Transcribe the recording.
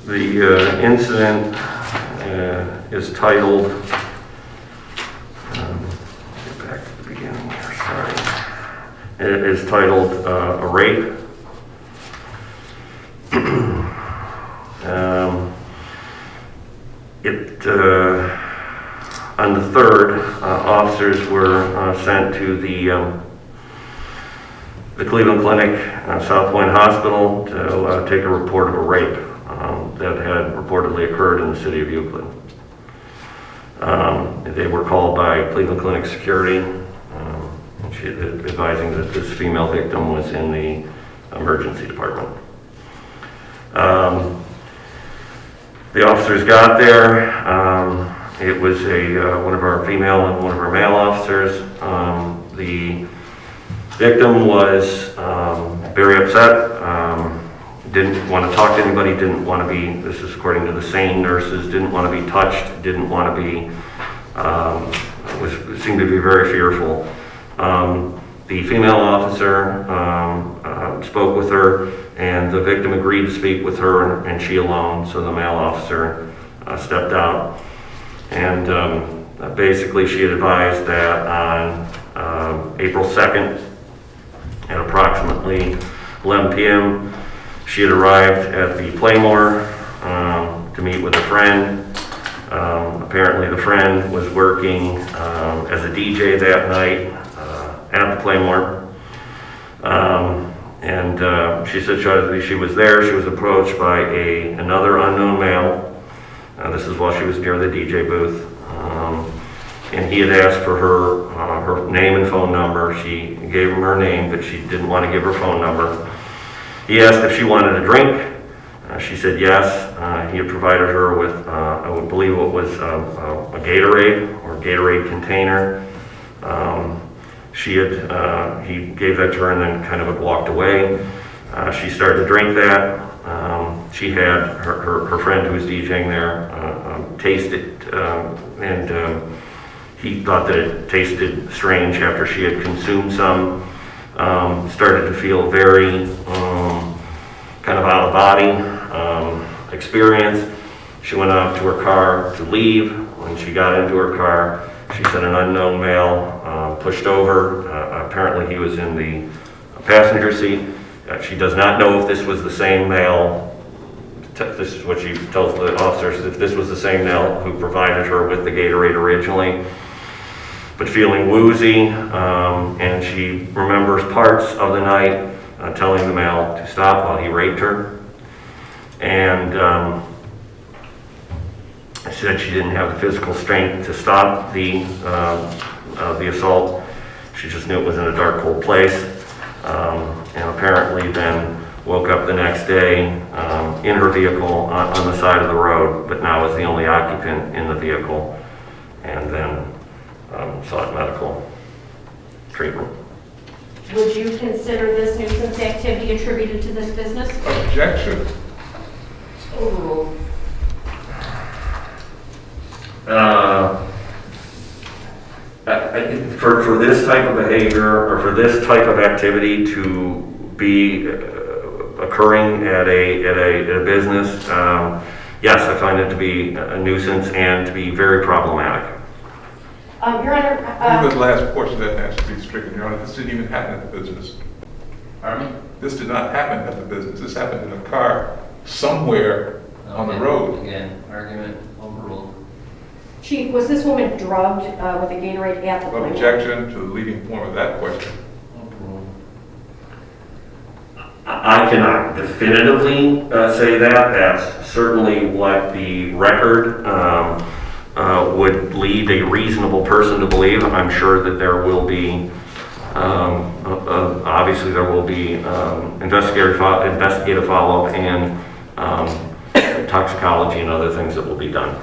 The incident is titled, get back to the beginning here, sorry. It is titled a rape. On the 3rd, officers were sent to the Cleveland Clinic, South Point Hospital, to take a report of a rape that had reportedly occurred in the city of Euclid. They were called by Cleveland Clinic security, advising that this female victim was in the emergency department. The officers got there. It was one of our female and one of our male officers. The victim was very upset, didn't want to talk to anybody, didn't want to be, this is according to the SANE nurses, didn't want to be touched, didn't want to be, seemed to be very fearful. The female officer spoke with her, and the victim agreed to speak with her and she alone, so the male officer stepped out. And basically she had advised that on April 2nd at approximately 11 p.m. she had arrived at the Playmore to meet with a friend. Apparently the friend was working as a DJ that night at the Playmore. She said she was there. She was approached by another unknown male. This is while she was near the DJ booth. And he had asked for her name and phone number. She gave him her name, but she didn't want to give her phone number. He asked if she wanted a drink. She said yes. He had provided her with, I would believe it was a Gatorade or Gatorade container. He gave that to her and then kind of walked away. She started to drink that. She had her friend who was DJing there taste it, and he thought that it tasted strange after she had consumed some. Started to feel very kind of out of body experience. She went out to her car to leave. When she got into her car, she said an unknown male pushed over. Apparently he was in the passenger seat. She does not know if this was the same male. This is what she tells the officers, if this was the same male who provided her with the Gatorade originally. But feeling woozy, and she remembers parts of the night telling the male to stop while he raped her. And she said she didn't have the physical strength to stop the assault. She just knew it was in a dark, cold place. And apparently then woke up the next day in her vehicle on the side of the road, but now is the only occupant in the vehicle, and then sought medical treatment. Would you consider this nuisance activity attributed to this business? Objection. Overruled. For this type of behavior or for this type of activity to be occurring at a business, yes, I find it to be a nuisance and to be very problematic. Your Honor, I think the last portion of that has to be stricken, Your Honor. This didn't even happen at the business. Pardon me? This did not happen at the business. This happened in a car somewhere on the road. Again, argument overruled. Chief, was this woman drugged with a Gatorade at the Playmore? Objection to the leading form of that question. Overruled. I cannot definitively say that. That's certainly what the record would lead a reasonable person to believe. I'm sure that there will be, obviously there will be investigative follow-up and toxicology and other things that will be done.